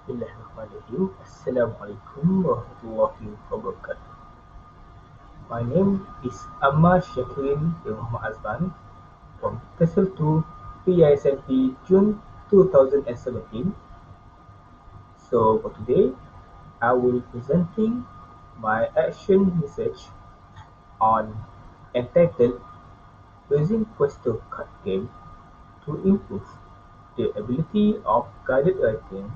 Bismillahirrahmanirrahim. Assalamualaikum warahmatullahi wabarakatuh. My name is Ammar Syakirin bin Muhammad Azman from Tesel 2 PISMP June 2017. So for today, I will be presenting my action research on entitled using Questo card game to improve the ability of guided writing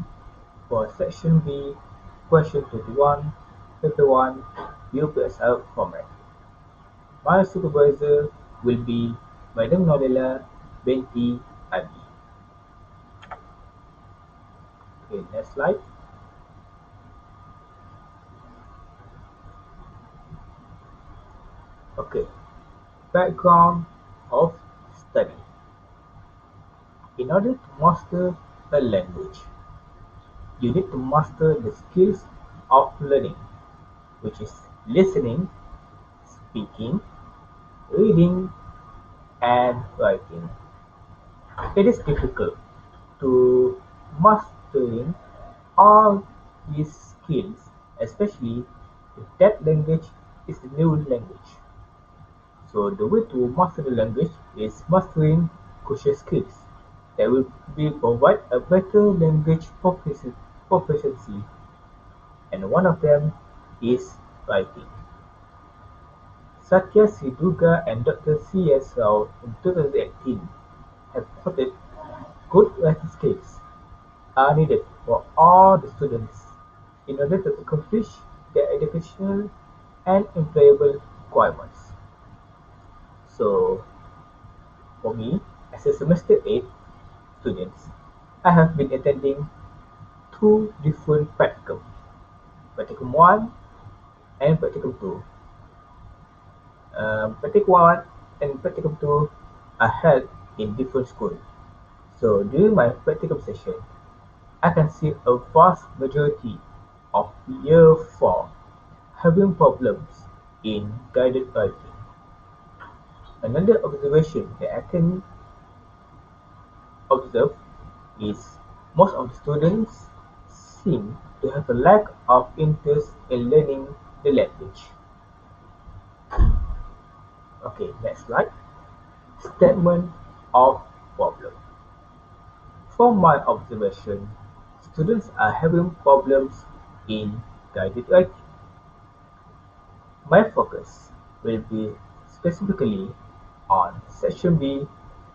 for Section B, Question 21, Paper 1, UPSR format. My supervisor will be Madam Nodella Binti Adi. Okay, next slide. Okay, background of study. In order to master a language, you need to master the skills of learning, which is listening, speaking, reading, and writing. It is difficult to mastering all these skills, especially if that language is a new language. So the way to master the language is mastering crucial skills that will be provide a better language proficiency, and one of them is writing. Satya Siduga and Dr. C. S. Rao in 2018 have reported good writing skills are needed for all the students in order to accomplish their educational and employable requirements. So, for me, as a semester 8 student, I have been attending two different practicum, practicum 1 and practicum 2. Practicum 1 and practicum 2 are held in different schools. So, during my practicum session, I can see a vast majority of year 4 having problems in guided writing. Another observation that I can observe is most of the students seem to have a lack of interest in learning the language. Okay, next slide. Statement of problem. From my observation, students are having problems in guided writing. My focus will be specifically on Section B,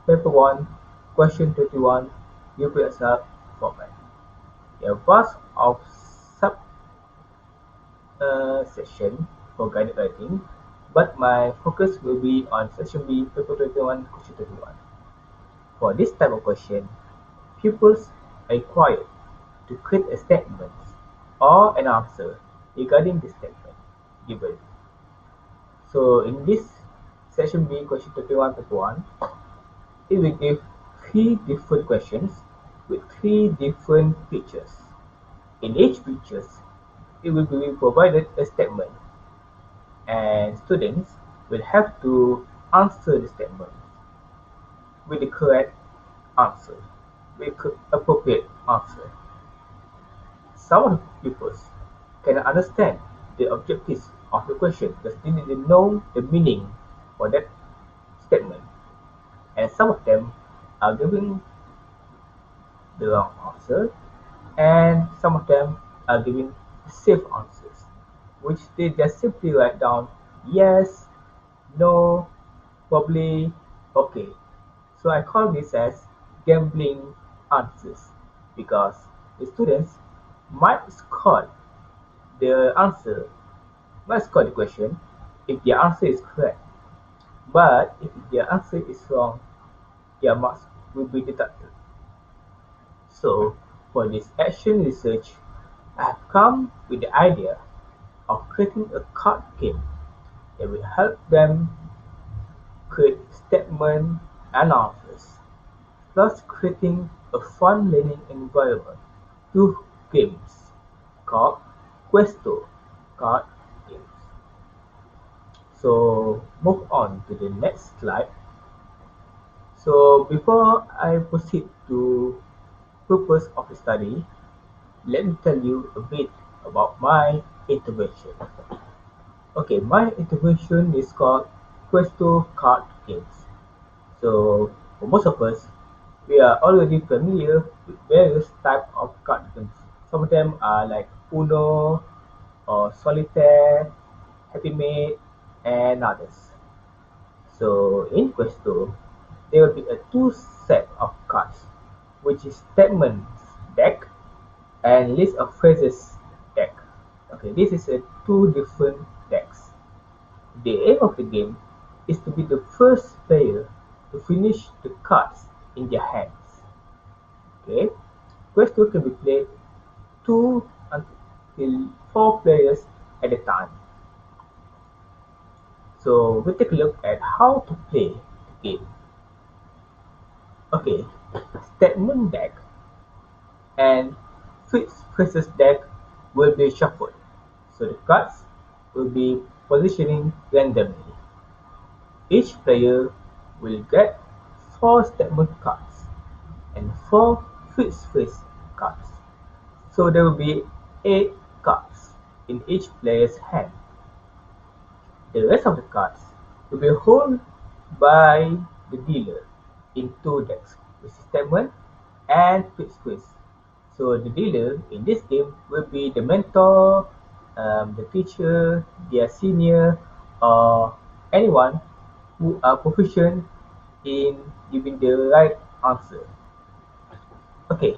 Paper 1, Question 21, UPSR format. There are vast of sub-section for guided writing, but my focus will be on Section B, Paper 21, Question 21. For this type of question, pupils are required to create a statement or an answer regarding the statement given. So in this Section B, Question 21, Paper 1, it will give three different questions with three different pictures. In each picture, it will be provided a statement, and students will have to answer the statement with the correct answer, with appropriate answer. Some of the pupils can understand the objectives of the question because they didn't know the meaning for that statement, and some of them are giving the wrong answer, and some of them are giving safe answers, which they just simply write down yes, no, probably, okay. So I call this as gambling answers because the students might score the answer, might score the question if their answer is correct, but if their answer is wrong, their marks will be deducted. So, for this action research, I have come with the idea of creating a card game that will help them create statement and answers, thus creating a fun learning environment through games called Questo card games. So, move on to the next slide. So, before I proceed to purpose of the study, let me tell you a bit about my intervention. Okay, my intervention is called Questo card games. So, for most of us, we are already familiar with various types of card games. Some of them are like Uno or Solitaire, Happy Mate, and others. So, in Questo, there will be a two set of cards, which is statements deck and list of phrases deck. Okay, this is a two different decks. The aim of the game is to be the first player to finish the cards in their hands. Okay, Questo can be played two until four players at a time. So we take a look at how to play the game. Okay, statement deck and fixed phrases deck will be shuffled. So the cards will be positioning randomly. Each player will get four statement cards and four fixed phrase cards. So there will be 8 cards in each player's hand. The rest of the cards will be held by the dealer in two decks, which is statement and fixed phrase. So the dealer in this game will be the mentor, the teacher, their senior, or anyone who are proficient in giving the right answer. Okay,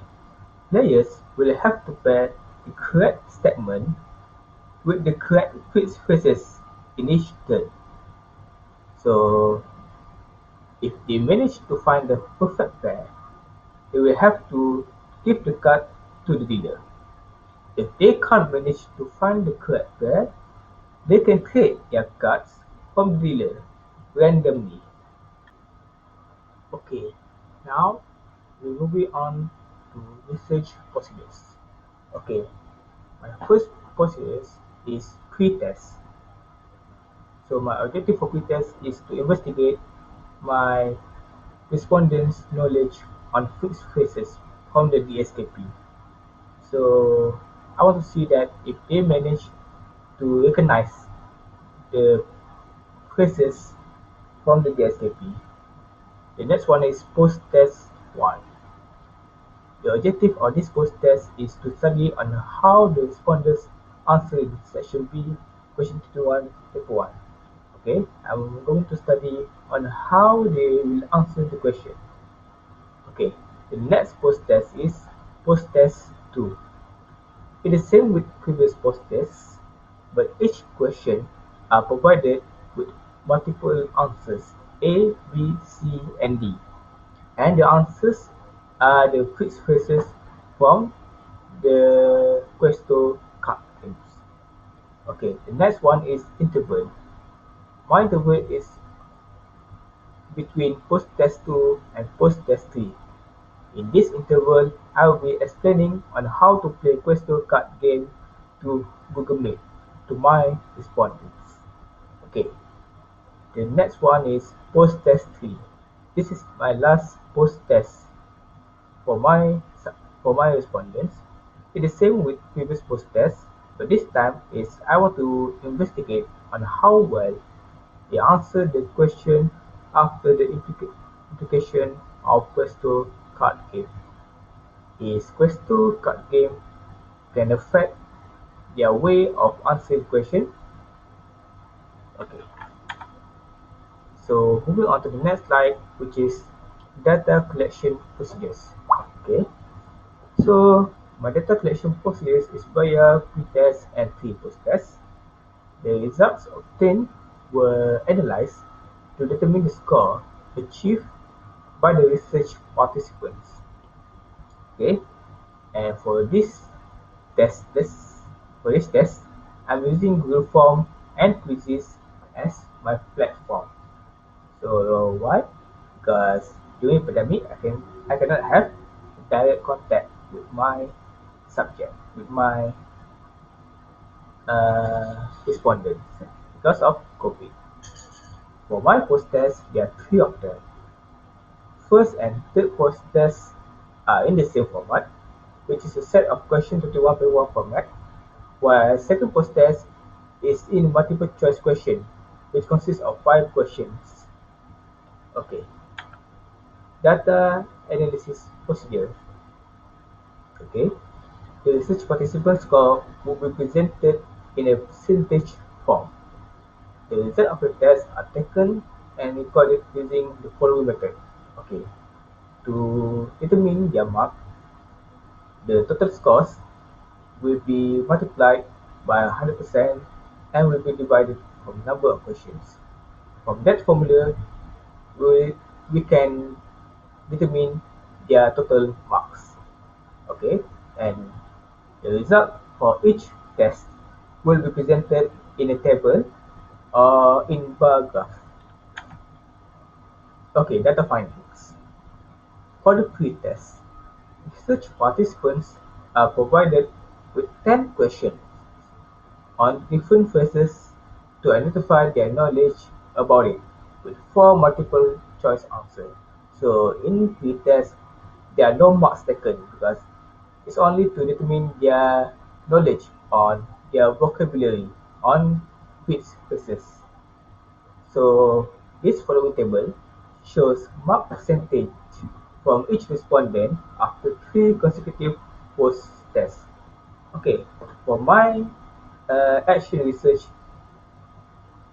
players will have to pair the correct statement with the correct fixed phrases in each turn. So if they manage to find the perfect pair, they will have to give the card to the dealer. If they can't manage to find the correct pair, they can trade their cards from the dealer randomly. Okay, now we're moving on to research procedures. Okay, my first procedures is pre-test. So my objective for pre-test is to investigate my respondents' knowledge on fixed phrases from the DSKP. So I want to see that if they manage to recognize the phrases from the DSKP. The next one is post-test 1. The objective of this post-test is to study on how the respondents answer in section B, question 21, paper 1. Okay, I'm going to study on how they will answer the question. Okay, the next post-test is post-test 2. It is same with previous post-tests, but each question are provided with multiple answers A, B, C, and D, and the answers are the fixed phrases from the Questo card games. Okay, the next one is interval. My interval is between post-test 2 and post-test 3. In this interval, I will be explaining on how to play Questo card game to Google Meet to my respondents. Okay, the next one is post-test 3. This is my last post-test for my respondents. It is same with previous post-test, but this time is I want to investigate on how well they answer the question after the implication of Questo card game. Is Questo card game can affect their way of answering question? Okay, so moving on to the next slide, which is data collection procedures. Okay, so my data collection procedures is via pre-test and pre-post-test. The results obtained were analyzed to determine the score achieved by the research participants. Okay, and for this test, I'm using Google Form and quizzes as my platform. So why? Because during pandemic, I cannot have direct contact with my subject, with my respondents because of COVID. For my post test, there are three of them. First and third post tests are in the same format, which which is a set of questions 21.1 format, while second post-test is in multiple choice question, which consists of 5 questions. Okay, data analysis procedure. Okay, the research participant score will be presented in a percentage form. The results of the test are taken and recorded using the following method. Okay, to determine their mark, the total scores will be multiplied by 100% and will be divided from number of questions. From that formula, we, we can determine their total marks. Okay, and the result for each test will be presented in a table or in bar graph. Okay, data findings. For the pre-test, research participants are provided with 10 questions on different phases to identify their knowledge about it with 4 multiple choice answers. So in pre-test, there are no marks taken because it's only to determine their knowledge on their vocabulary on which phases. So this following table shows mark percentage from each respondent after 3 consecutive post-tests. Okay, for my action research,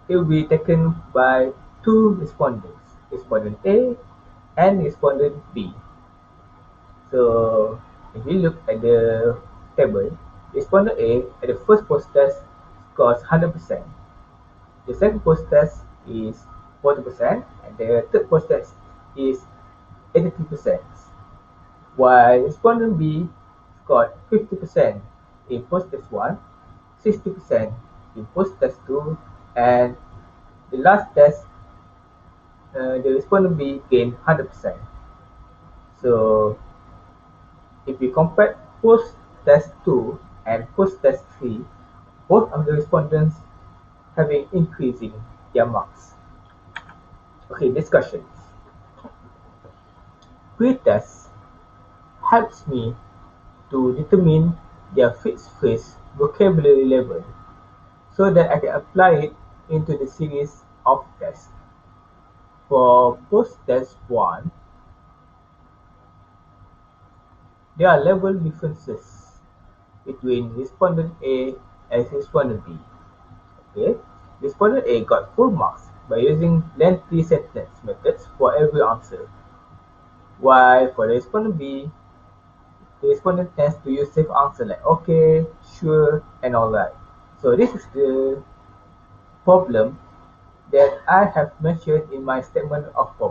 it will be taken by 2 respondents, respondent A and respondent B. So if you look at the table, respondent A at the first post-test scores 100%. The second post-test is 40% and the third post-test is 83%. While respondent B scored 50% in post-test 1, 60% in post-test 2, and the last test, the respondent B gained 100%. So if we compare post-test 2 and post-test 3, both of the respondents having increasing their marks. Okay, discussions. Pre-test helps me to determine their fixed phrase vocabulary level so that I can apply it into the series of tests. For post-test 1, there are level differences between respondent A and respondent B. Okay, respondent A got full marks by using lengthy sentence methods for every answer, while for the respondent B, the respondent tends to use safe answer like okay, sure, and alright. So this is the problem that I have mentioned in my statement of problem.